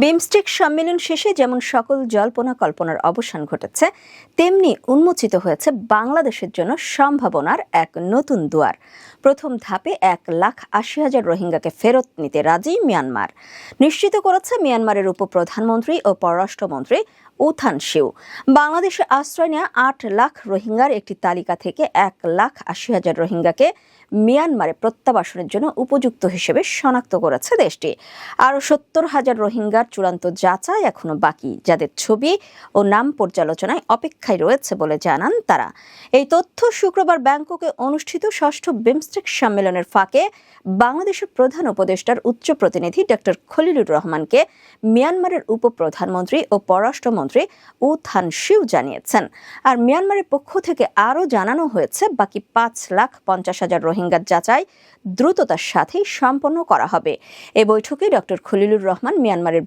বিমস্টেক সম্মেলন শেষে যেমন সকল জল্পনা কল্পনার অবসান ঘটেছে, তেমনি উন্মোচিত হয়েছে বাংলাদেশের জন্য সম্ভাবনার এক নতুন দুয়ার। প্রথম ধাপে 1,80,000 রোহিঙ্গাকে ফেরত নিতে রাজি মিয়ানমার। নিশ্চিত করেছে মিয়ানমারের উপপ্রধানমন্ত্রী ও পররাষ্ট্রমন্ত্রী উ থান সিউ। বাংলাদেশে আশ্রয় নেওয়া 8 লাখ রোহিঙ্গার একটি তালিকা থেকে 1,80,000 রোহিঙ্গাকে মিয়ানমারে প্রত্যাবাসনের জন্য উপযুক্ত হিসেবে শনাক্ত করেছে দেশটি। আরও 70,000 রোহিঙ্গার চূড়ান্ত যাচাই এখনো বাকি, যাদের ছবি ও নাম পর্যালোচনায় অপেক্ষায় রয়েছে বলে জানান তারা। এই তথ্য শুক্রবার ব্যাংককে অনুষ্ঠিত 6ষ্ঠ বিমস্টেক সম্মেলনের ফাঁকে বাংলাদেশের প্রধান উপদেষ্টার উচ্চ প্রতিনিধি ডক্টর খলিলুর রহমানকে মিয়ানমারের উপপ্রধানমন্ত্রী ও পররাষ্ট্রমন্ত্রী উ থান সিউ জানিয়েছেন। আর মিয়ানমারের পক্ষ থেকে আরও জানানো হয়েছে বাকি 5,50,000 রোহিঙ্গার যাচাই দ্রুততার সাথেই সম্পন্ন করা হবে। এ বৈঠকে ডক্টর খলিলুর রহমান মিয়ানমারের